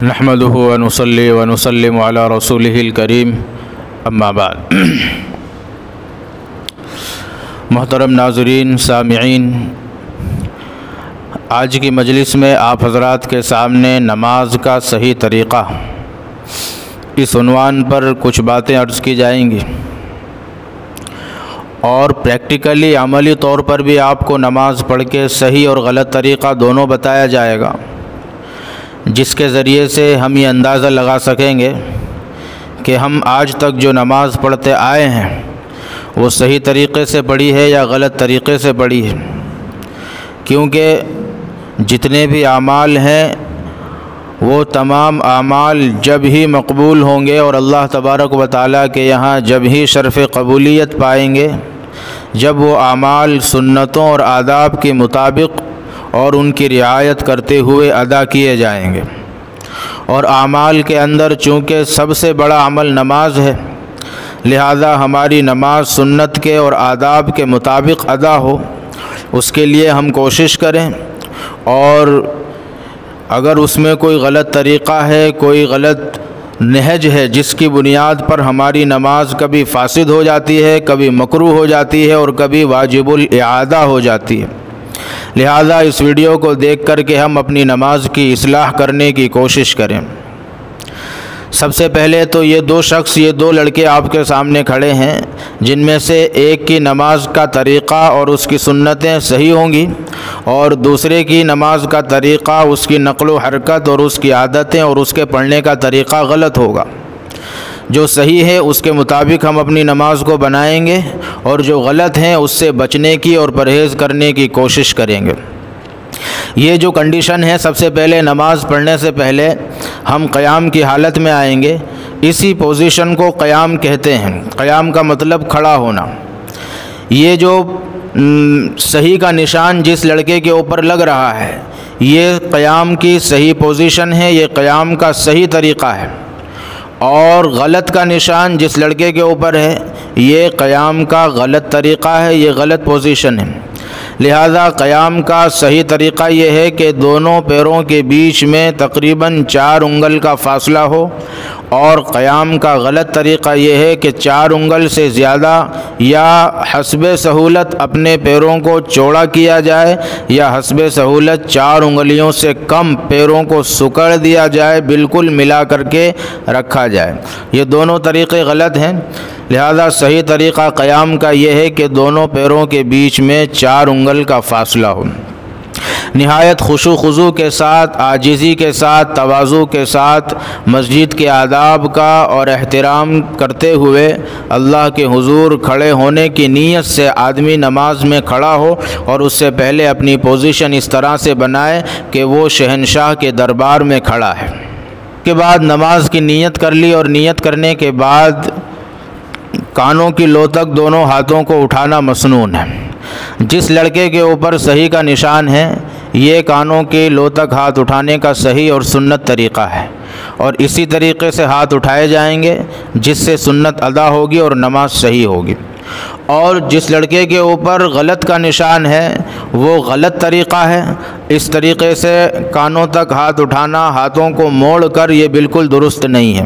نحمده ونصلي ونسلم على رسوله الكريم اما بعد۔ محترم ناظرین، سامعین، آج کی مجلس میں آپ حضرات کے سامنے نماز کا صحیح طریقہ اس عنوان پر کچھ باتیں عرض کی جائیں گی، اور پریکٹیکلی عملی طور پر بھی آپ کو نماز پڑھ کے صحیح اور غلط طریقہ دونوں بتایا جائے گا، جس کے ذریعے سے ہم یہ اندازہ لگا سکیں گے کہ ہم آج تک جو نماز پڑھتے آئے ہیں وہ صحیح طریقے سے پڑھی ہے یا غلط طریقے سے پڑھی ہے، کیونکہ جتنے بھی اعمال ہیں وہ تمام اعمال جب ہی مقبول ہوں گے اور اللہ تبارک و تعالیٰ کے یہاں جب ہی شرف قبولیت پائیں گے جب وہ اعمال سنتوں اور آداب کے مطابق اور ان کی رعایت کرتے ہوئے ادا کیے جائیں گے۔ اور اعمال کے اندر چونکہ سب سے بڑا عمل نماز ہے، لہذا ہماری نماز سنت کے اور آداب کے مطابق ادا ہو، اس کے لیے ہم کوشش کریں، اور اگر اس میں کوئی غلط طریقہ ہے، کوئی غلط نہج ہے جس کی بنیاد پر ہماری نماز کبھی فاسد ہو جاتی ہے، کبھی مکروہ ہو جاتی ہے اور کبھی واجب الاعادہ ہو جاتی ہے، لہذا اس ویڈیو کو دیکھ کر کے ہم اپنی نماز کی اصلاح کرنے کی کوشش کریں۔ سب سے پہلے تو یہ دو لڑکے آپ کے سامنے کھڑے ہیں، جن میں سے ایک کی نماز کا طریقہ اور اس کی سنتیں صحیح ہوں گی، اور دوسرے کی نماز کا طریقہ، اس کی نقل و حرکت اور اس کی عادتیں اور اس کے پڑھنے کا طریقہ غلط ہوگا۔ جو صحیح ہے اس کے مطابق ہم اپنی نماز کو بنائیں گے، اور جو غلط ہیں اس سے بچنے کی اور پرہیز کرنے کی کوشش کریں گے۔ یہ جو کنڈیشن ہے، سب سے پہلے نماز پڑھنے سے پہلے ہم قیام کی حالت میں آئیں گے، اسی پوزیشن کو قیام کہتے ہیں۔ قیام کا مطلب کھڑا ہونا۔ یہ جو صحیح کا نشان جس لڑکے کے اوپر لگ رہا ہے، یہ قیام کی صحیح پوزیشن ہے، یہ قیام کا صحیح طریقہ ہے، اور غلط کا نشان جس لڑکے کے اوپر ہے یہ قیام کا غلط طریقہ ہے، یہ غلط پوزیشن ہے۔ لہذا قیام کا صحیح طریقہ یہ ہے کہ دونوں پیروں کے بیچ میں تقریباً 4 انگل کا فاصلہ ہو، اور قیام کا غلط طریقہ یہ ہے کہ 4 انگل سے زیادہ یا حسب سہولت اپنے پیروں کو چوڑا کیا جائے، یا حسب سہولت 4 انگلیوں سے کم پیروں کو سکڑ دیا جائے، بالکل ملا کر کے رکھا جائے۔ یہ دونوں طریقے غلط ہیں، لہذا صحیح طریقہ قیام کا یہ ہے کہ دونوں پیروں کے بیچ میں 4 انگل کا فاصلہ ہو۔ نہایت خشوع خضوع کے ساتھ، عاجزی کے ساتھ، تواضع کے ساتھ، مسجد کے آداب کا اور احترام کرتے ہوئے اللہ کے حضور کھڑے ہونے کی نیت سے آدمی نماز میں کھڑا ہو، اور اس سے پہلے اپنی پوزیشن اس طرح سے بنائے کہ وہ شہنشاہ کے دربار میں کھڑا ہے۔ اس کے بعد نماز کی نیت کر لی، اور نیت کرنے کے بعد کانوں کی لو تک دونوں ہاتھوں کو اٹھانا مسنون ہے۔ جس لڑکے کے اوپر صحیح کا نشان ہے، یہ کانوں کی لو تک ہاتھ اٹھانے کا صحیح اور سنت طریقہ ہے، اور اسی طریقے سے ہاتھ اٹھائے جائیں گے جس سے سنت ادا ہوگی اور نماز صحیح ہوگی۔ اور جس لڑکے کے اوپر غلط کا نشان ہے وہ غلط طریقہ ہے، اس طریقے سے کانوں تک ہاتھ اٹھانا، ہاتھوں کو موڑ کر، یہ بالکل درست نہیں ہے۔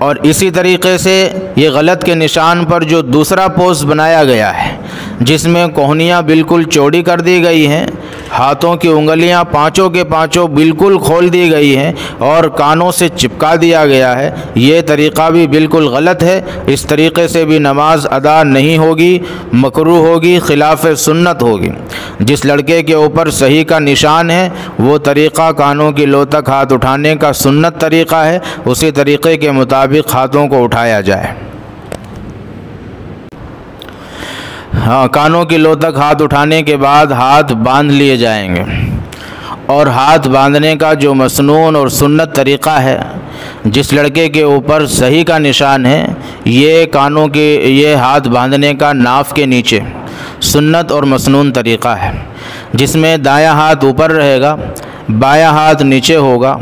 اور اسی طریقے سے یہ غلط کے نشان پر جو دوسرا پوز بنایا گیا ہے، جس میں کوہنیاں بالکل چوڑی کر دی گئی ہیں، ہاتھوں کی انگلیاں پانچوں کے پانچوں بالکل کھول دی گئی ہیں اور کانوں سے چپکا دیا گیا ہے، یہ طریقہ بھی بالکل غلط ہے۔ اس طریقے سے بھی نماز ادا نہیں ہوگی، مکروہ ہوگی، خلاف سنت ہوگی۔ جس لڑکے کے اوپر صحیح کا نشان ہے وہ طریقہ کانوں کی لو تک ہاتھ اٹھانے کا سنت طریقہ ہے، اسی طریقے کے مطابق ہاتھوں کو اٹھایا جائے۔ کانوں کی لو تک ہاتھ اٹھانے کے بعد ہاتھ باندھ لیے جائیں گے، اور ہاتھ باندھنے کا جو مسنون اور سنت طریقہ ہے، جس لڑکے کے اوپر صحیح کا نشان ہے، یہ ہاتھ باندھنے کا ناف کے نیچے سنت اور مسنون طریقہ ہے، جس میں دایاں ہاتھ اوپر رہے گا، بایاں ہاتھ نیچے ہوگا،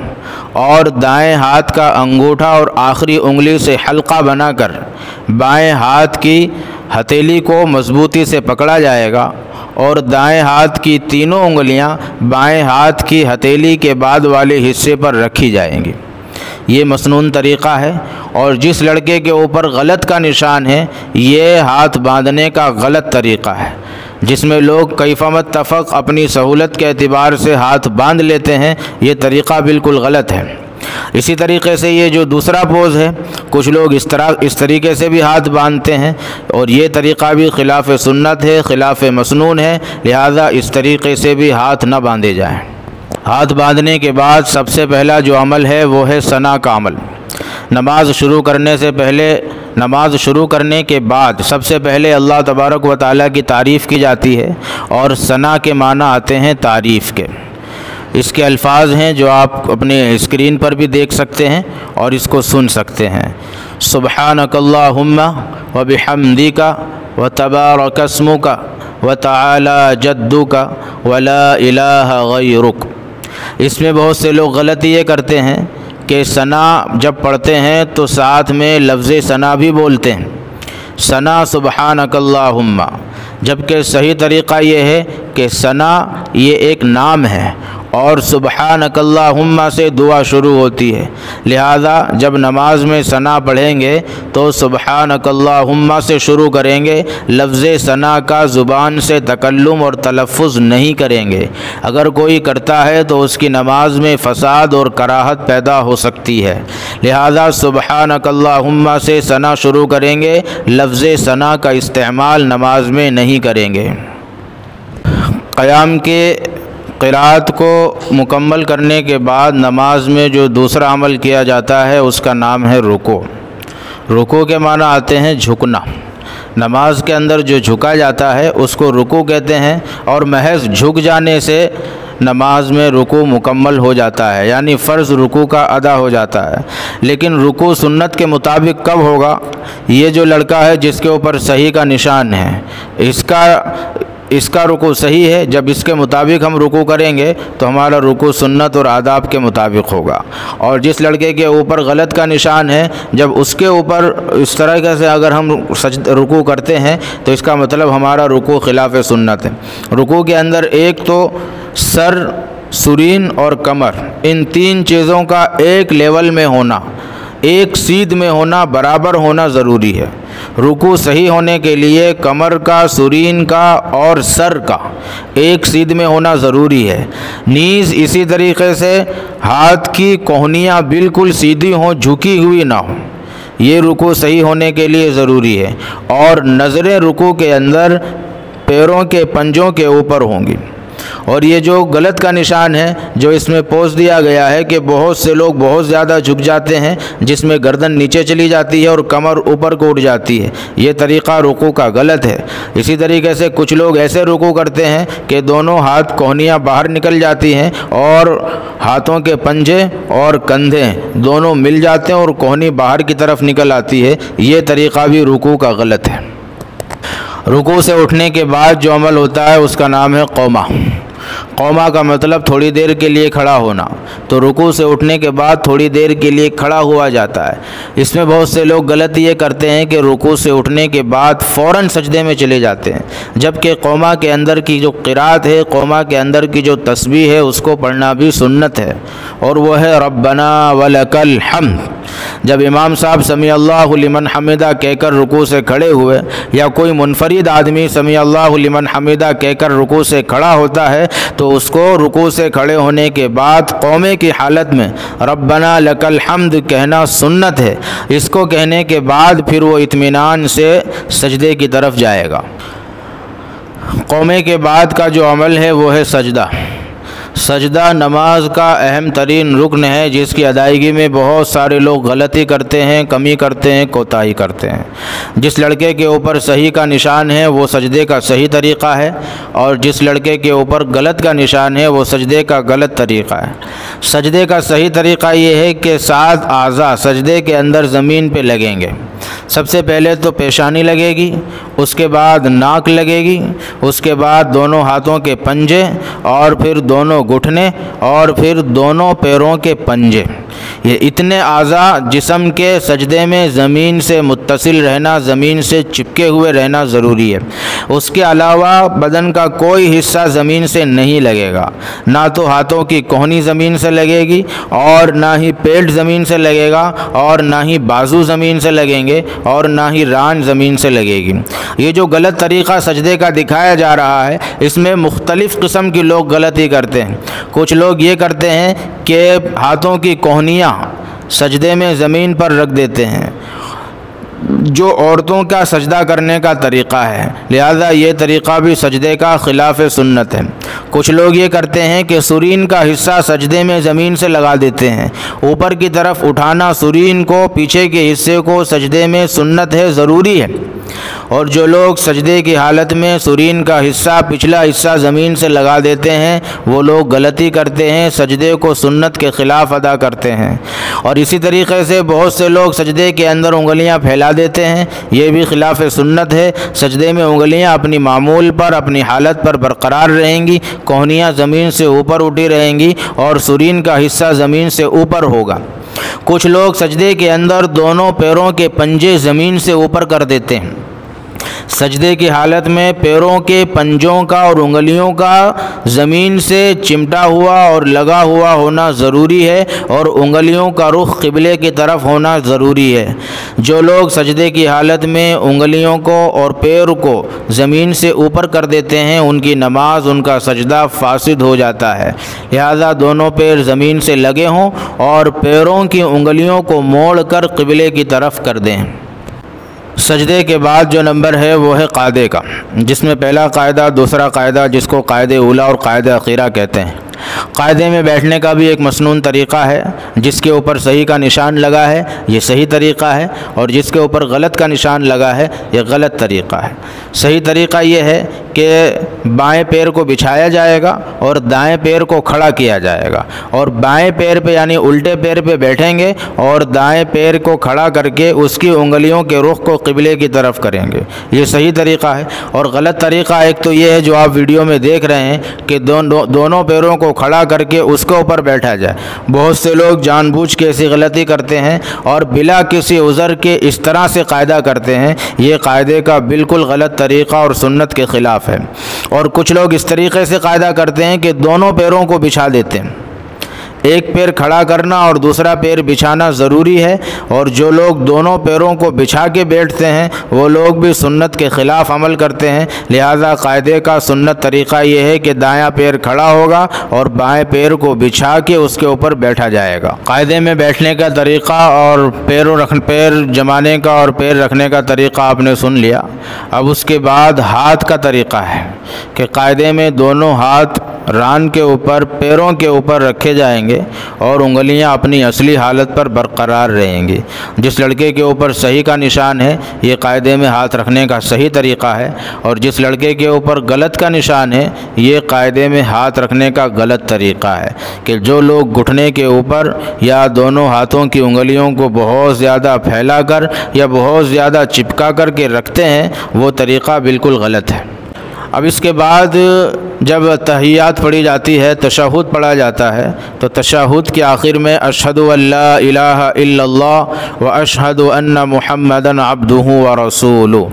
اور دائیں ہاتھ کا انگوٹھا اور آخری انگلی سے حلقہ بنا کر بائیں ہاتھ کی ہتھیلی کو مضبوطی سے پکڑا جائے گا، اور دائیں ہاتھ کی تینوں انگلیاں بائیں ہاتھ کی ہتھیلی کے بعد والے حصے پر رکھی جائیں گی۔ یہ مسنون طریقہ ہے، اور جس لڑکے کے اوپر غلط کا نشان ہے یہ ہاتھ باندھنے کا غلط طریقہ ہے، جس میں لوگ کیف متفق اپنی سہولت کے اعتبار سے ہاتھ باندھ لیتے ہیں، یہ طریقہ بالکل غلط ہے۔ اسی طریقے سے یہ جو دوسرا پوز ہے، کچھ لوگ اس طریقے سے بھی ہاتھ باندھتے ہیں، اور یہ طریقہ بھی خلاف سنت ہے، خلاف مسنون ہے، لہذا اس طریقے سے بھی ہاتھ نہ باندھے جائیں۔ ہاتھ باندھنے کے بعد سب سے پہلا جو عمل ہے وہ ہے ثنا کا عمل۔ نماز شروع کرنے کے بعد سب سے پہلے اللہ تبارک و تعالیٰ کی تعریف کی جاتی ہے، اور ثنا کے معنی آتے ہیں تعریف کے۔ اس کے الفاظ ہیں جو آپ اپنے اسکرین پر بھی دیکھ سکتے ہیں اور اس کو سن سکتے ہیں۔ سبحانک اللہم وبحمدک وتبارک اسمک وتعالی جدک ولا الہ غیرک۔ اس میں بہت سے لوگ غلطی یہ کرتے ہیں کہ ثنا جب پڑھتے ہیں تو ساتھ میں لفظ ثنا بھی بولتے ہیں، ثنا سبحانک اللہم، جبکہ صحیح طریقہ یہ ہے کہ ثنا یہ ایک نام ہے اور سبحانک اللہم سے دعا شروع ہوتی ہے، لہذا جب نماز میں ثنا پڑھیں گے تو سبحانک اللہم سے شروع کریں گے، لفظ ثنا کا زبان سے تکلم اور تلفظ نہیں کریں گے۔ اگر کوئی کرتا ہے تو اس کی نماز میں فساد اور کراہت پیدا ہو سکتی ہے، لہذا سبحانک اللہم سے ثنا شروع کریں گے، لفظ ثنا کا استعمال نماز میں نہیں کریں گے۔ قیام کے قرأت کو مکمل کرنے کے بعد نماز میں جو دوسرا عمل کیا جاتا ہے اس کا نام ہے رکوع۔ رکوع کے معنی آتے ہیں جھکنا۔ نماز کے اندر جو جھکا جاتا ہے اس کو رکوع کہتے ہیں، اور محض جھک جانے سے نماز میں رکوع مکمل ہو جاتا ہے، یعنی فرض رکوع کا ادا ہو جاتا ہے۔ لیکن رکوع سنت کے مطابق کب ہوگا؟ یہ جو لڑکا ہے جس کے اوپر صحیح کا نشان ہے، اس کا رکوع صحیح ہے، جب اس کے مطابق ہم رکوع کریں گے تو ہمارا رکوع سنت اور آداب کے مطابق ہوگا، اور جس لڑکے کے اوپر غلط کا نشان ہے جب اس کے اوپر اس طرح سے اگر ہم رکوع کرتے ہیں تو اس کا مطلب ہمارا رکوع خلاف سنت ہے۔ رکوع کے اندر ایک تو سر، سرین اور کمر، ان تین چیزوں کا ایک لیول میں ہونا، ایک سیدھ میں ہونا، برابر ہونا ضروری ہے۔ رکوع صحیح ہونے کے لیے کمر کا، سرین کا اور سر کا ایک سیدھ میں ہونا ضروری ہے۔ نیز اسی طریقے سے ہاتھ کی کوہنیاں بالکل سیدھی ہوں، جھکی ہوئی نہ ہوں، یہ رکوع صحیح ہونے کے لیے ضروری ہے، اور نظریں رکوع کے اندر پیروں کے پنجوں کے اوپر ہوں گی۔ اور یہ جو غلط کا نشان ہے جو اس میں پوز دیا گیا ہے کہ بہت سے لوگ بہت زیادہ جھک جاتے ہیں، جس میں گردن نیچے چلی جاتی ہے اور کمر اوپر کو اٹھ جاتی ہے، یہ طریقہ رکوع کا غلط ہے۔ اسی طریقے سے کچھ لوگ ایسے رکوع کرتے ہیں کہ دونوں ہاتھ کوہنیاں باہر نکل جاتی ہیں اور ہاتھوں کے پنجے اور کندھے دونوں مل جاتے ہیں اور کوہنی باہر کی طرف نکل آتی ہے، یہ طریقہ بھی رکوع کا غلط ہے۔ رکوع سے اٹھنے کے بعد جو عمل ہوتا ہے اس کا نام ہے قومہ۔ قومہ کا مطلب تھوڑی دیر کے لیے کھڑا ہونا، تو رکوع سے اٹھنے کے بعد تھوڑی دیر کے لیے کھڑا ہوا جاتا ہے۔ اس میں بہت سے لوگ غلطی یہ کرتے ہیں کہ رکوع سے اٹھنے کے بعد فوراً سجدے میں چلے جاتے ہیں، جبکہ قومہ کے اندر کی جو قرأت ہے، قومہ کے اندر کی جو تسبیح ہے اس کو پڑھنا بھی سنت ہے، اور وہ ہے ربنا ولک الحمد۔ جب امام صاحب سمیع اللہ لمن حمدہ کہہ کر رکوع سے کھڑے ہوئے، یا کوئی منفرد آدمی سمیع اللہ لمن حمدہ کہہ کر رکوع سے کھڑا ہوتا ہے تو اس کو رکوع سے کھڑے ہونے کے بعد قومے کی حالت میں ربنا لک الحمد کہنا سنت ہے۔ اس کو کہنے کے بعد پھر وہ اطمینان سے سجدے کی طرف جائے گا۔ قومے کے بعد کا جو عمل ہے وہ ہے سجدہ۔ سجدہ نماز کا اہم ترین رکن ہے، جس کی ادائیگی میں بہت سارے لوگ غلطی کرتے ہیں، کمی کرتے ہیں، کوتاہی کرتے ہیں۔ جس لڑکے کے اوپر صحیح کا نشان ہے وہ سجدے کا صحیح طریقہ ہے، اور جس لڑکے کے اوپر غلط کا نشان ہے وہ سجدے کا غلط طریقہ ہے۔ سجدے کا صحیح طریقہ یہ ہے کہ 7 اعضاء سجدے کے اندر زمین پہ لگیں گے۔ سب سے پہلے تو پیشانی لگے گی، اس کے بعد ناک لگے گی، اس کے بعد دونوں ہاتھوں کے پنجے، اور پھر دونوں گھٹنے، اور پھر دونوں پیروں کے پنجے۔ یہ اتنے اعضاء جسم کے سجدے میں زمین سے متصل رہنا، زمین سے چپکے ہوئے رہنا ضروری ہے۔ اس کے علاوہ بدن کا کوئی حصہ زمین سے نہیں لگے گا، نہ تو ہاتھوں کی کوہنی زمین سے لگے گی، اور نہ ہی پیٹ زمین سے لگے گا، اور نہ ہی بازو زمین سے لگیں گے، اور نہ ہی ران زمین سے لگے گی۔ یہ جو غلط طریقہ سجدے کا دکھایا جا رہا ہے، اس میں مختلف قسم کے لوگ غلطی کرتے ہیں۔ کچھ لوگ یہ کرتے ہیں کہ ہاتھوں کی کوہنیاں سجدے میں زمین پر رکھ دیتے ہیں، جو عورتوں کا سجدہ کرنے کا طریقہ ہے، لہذا یہ طریقہ بھی سجدے کا خلاف سنت ہے۔ کچھ لوگ یہ کرتے ہیں کہ سرین کا حصہ سجدے میں زمین سے لگا دیتے ہیں۔ اوپر کی طرف اٹھانا سرین کو، پیچھے کے حصے کو سجدے میں سنت ہے، ضروری ہے۔ اور جو لوگ سجدے کی حالت میں سرین کا حصہ، پچھلا حصہ زمین سے لگا دیتے ہیں، وہ لوگ غلطی کرتے ہیں، سجدے کو سنت کے خلاف ادا کرتے ہیں۔ اور اسی طریقے سے بہت سے لوگ سجدے کے اندر انگلیاں پھیلا دیتے ہیں، یہ بھی خلاف سنت ہے۔ سجدے میں انگلیاں اپنی معمول پر، اپنی حالت پر برقرار رہیں گی، کوہنیاں زمین سے اوپر اٹھی رہیں گی، اور سرین کا حصہ زمین سے اوپر ہوگا۔ کچھ لوگ سجدے کے اندر دونوں پیروں کے پنجے زمین سے اوپر کر دیتے ہیں۔ سجدے کی حالت میں پیروں کے پنجوں کا اور انگلیوں کا زمین سے چمٹا ہوا اور لگا ہوا ہونا ضروری ہے، اور انگلیوں کا رخ قبلے کی طرف ہونا ضروری ہے۔ جو لوگ سجدے کی حالت میں انگلیوں کو اور پیر کو زمین سے اوپر کر دیتے ہیں، ان کی نماز، ان کا سجدہ فاسد ہو جاتا ہے۔ لہذا دونوں پیر زمین سے لگے ہوں اور پیروں کی انگلیوں کو موڑ کر قبلے کی طرف کر دیں۔ سجدے کے بعد جو نمبر ہے وہ ہے قاعدے کا، جس میں پہلا قاعدہ، دوسرا قاعدہ، جس کو قاعدہ اولا اور قاعدہ اخیرہ کہتے ہیں۔ قاعدے میں بیٹھنے کا بھی ایک مسنون طریقہ ہے، جس کے اوپر صحیح کا نشان لگا ہے یہ صحیح طریقہ ہے، اور جس کے اوپر غلط کا نشان لگا ہے یہ غلط طریقہ ہے۔ صحیح طریقہ یہ ہے کہ بائیں پیر کو بچھایا جائے گا اور دائیں پیر کو کھڑا کیا جائے گا، اور بائیں پیر پہ یعنی الٹے پیر پہ بیٹھیں گے اور دائیں پیر کو کھڑا کر کے اس کی انگلیوں کے رخ کو قبلے کی طرف کریں گے، یہ صحیح طریقہ ہے۔ اور غلط طریقہ ایک تو یہ ہے جو آپ ویڈیو میں دیکھ رہے ہیں کہ دونوں پیروں کو کھڑا کر کے اس کے اوپر بیٹھا جائے۔ بہت سے لوگ جان بوجھ کے ایسی غلطی کرتے ہیں اور بلا کسی عذر کے اس طرح سے قاعدہ کرتے ہیں، یہ قاعدے کا بالکل غلط طریقہ اور سنت کے خلاف ہے۔ اور کچھ لوگ اس طریقے سے قاعدہ کرتے ہیں کہ دونوں پیروں کو بچھا دیتے ہیں، ایک پیر کھڑا کرنا اور دوسرا پیر بچھانا ضروری ہے، اور جو لوگ دونوں پیروں کو بچھا کے بیٹھتے ہیں وہ لوگ بھی سنت کے خلاف عمل کرتے ہیں۔ لہذا قاعدے کا سنت طریقہ یہ ہے کہ دایاں پیر کھڑا ہوگا اور بائیں پیر کو بچھا کے اس کے اوپر بیٹھا جائے گا۔ قاعدے میں بیٹھنے کا طریقہ اور پیر جمانے کا اور پیر رکھنے کا طریقہ آپ نے سن لیا۔ اب اس کے بعد ہاتھ کا طریقہ ہے کہ قاعدے میں دونوں ہاتھ ران کے اوپر، پیروں کے اوپر رکھے جائیں گے اور انگلیاں اپنی اصلی حالت پر برقرار رہیں گی۔ جس لڑکے کے اوپر صحیح کا نشان ہے یہ قاعدے میں ہاتھ رکھنے کا صحیح طریقہ ہے، اور جس لڑکے کے اوپر غلط کا نشان ہے یہ قاعدے میں ہاتھ رکھنے کا غلط طریقہ ہے۔ کہ جو لوگ گھٹنے کے اوپر یا دونوں ہاتھوں کی انگلیوں کو بہت زیادہ پھیلا کر یا بہت زیادہ چپکا کر کے رکھتے ہیں وہ طریقہ بالکل غلط ہے۔ اب اس کے بعد جب تحیات پڑھی جاتی ہے، تشہد پڑھا جاتا ہے، تو تشہد کے آخر میں اشہد ان لا الہ الا اللہ و اشہد ان محمدً عبدہ و رسولہ،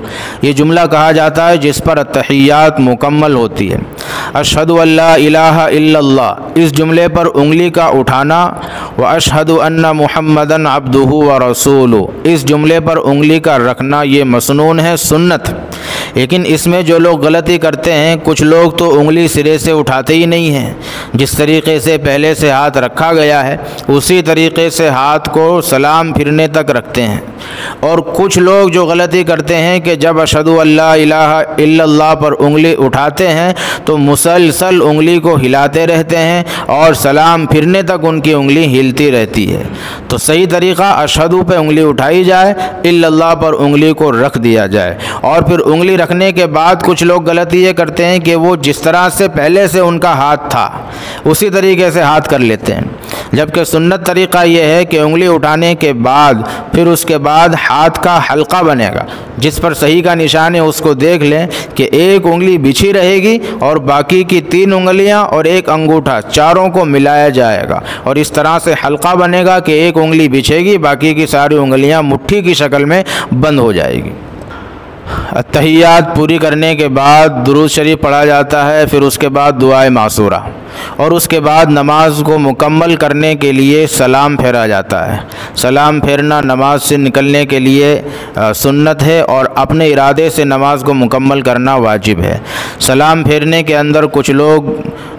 یہ جملہ کہا جاتا ہے جس پر التحیات مکمل ہوتی ہے۔ اشہد ان لا الہ الا اللہ، اس جملے پر انگلی کا اٹھانا، و اشہد ان محمدً عبدہ و رسولہ، اس جملے پر انگلی کا رکھنا یہ مسنون ہے، سنت۔ لیکن اس میں جو لوگ غلطی کرتے ہیں، کچھ لوگ تو انگلی سرے سے اٹھاتے ہی نہیں ہیں، جس طریقے سے پہلے سے ہاتھ رکھا گیا ہے اسی طریقے سے ہاتھ کو سلام پھرنے تک رکھتے ہیں۔ اور کچھ لوگ جو غلطی کرتے ہیں کہ جب اشہد ان لا الہ الا اللہ پر انگلی اٹھاتے ہیں تو مسلسل انگلی کو ہلاتے رہتے ہیں اور سلام پھرنے تک ان کی انگلی ہلتی رہتی ہے۔ تو صحیح طریقہ اشہد پہ انگلی اٹھائی جائے، الا اللہ پر انگلی کو رکھ دیا جائے، اور پھر انگلی رکھنے کے بعد کچھ لوگ غلطی یہ کرتے ہیں کہ وہ جس طرح سے پہلے سے ان کا ہاتھ تھا اسی طریقے سے ہاتھ کر لیتے ہیں، جبکہ سنت طریقہ یہ ہے کہ انگلی اٹھانے کے بعد پھر اس کے بعد ہاتھ کا حلقہ بنے گا، جس پر صحیح کا نشان ہے اس کو دیکھ لیں کہ ایک انگلی بچھی رہے گی اور باقی کی 3 انگلیاں اور ایک انگوٹھا چاروں کو ملایا جائے گا، اور اس طرح سے حلقہ بنے گا کہ ایک انگلی بچھے گی، باقی کی ساری انگلیاں مٹھی کی شکل میں بند ہو جائے گی۔ اتحیات پوری کرنے کے بعد درود شریف پڑھا جاتا ہے، پھر اس کے بعد دعائے معصورہ، اور اس کے بعد نماز کو مکمل کرنے کے لیے سلام پھیرا جاتا ہے۔ سلام پھیرنا نماز سے نکلنے کے لیے سنت ہے، اور اپنے ارادے سے نماز کو مکمل کرنا واجب ہے۔ سلام پھیرنے کے اندر کچھ لوگ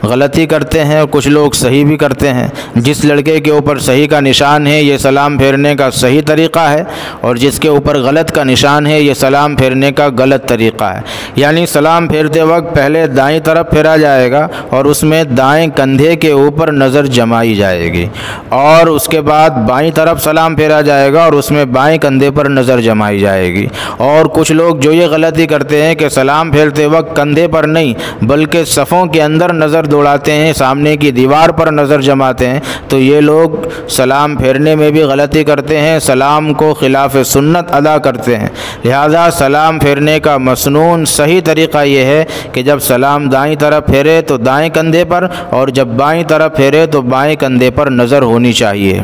غلطی کرتے ہیں اور کچھ لوگ صحیح بھی کرتے ہیں۔ جس لڑکے کے اوپر صحیح کا نشان ہے یہ سلام پھیرنے کا صحیح طریقہ ہے، اور جس کے اوپر غلط کا نشان ہے یہ سلام پھیرنے کا غلط طریقہ ہے۔ یعنی سلام پھیرتے وقت پہلے دائیں طرف پھیرا جائے گا اور اس میں دائیں کندھے کے اوپر نظر جمائی جائے گی، اور اس کے بعد بائیں طرف سلام پھیرا جائے گا اور اس میں بائیں کندھے پر نظر جمائی جائے گی۔ اور کچھ لوگ جو یہ غلطی کرتے ہیں کہ سلام پھیرتے وقت کندھے پر نہیں بلکہ صفوں کے اندر نظر دوڑاتے ہیں، سامنے کی دیوار پر نظر جماتے ہیں، تو یہ لوگ سلام پھیرنے میں بھی غلطی کرتے ہیں، سلام کو خلاف سنت ادا کرتے ہیں۔ لہذا سلام پھیرنے کا مسنون صحیح طریقہ یہ ہے کہ جب سلام دائیں طرف پھیرے تو دائیں کندھے پر، اور جب بائیں طرف پھیرے تو بائیں کندھے پر نظر ہونی چاہیے۔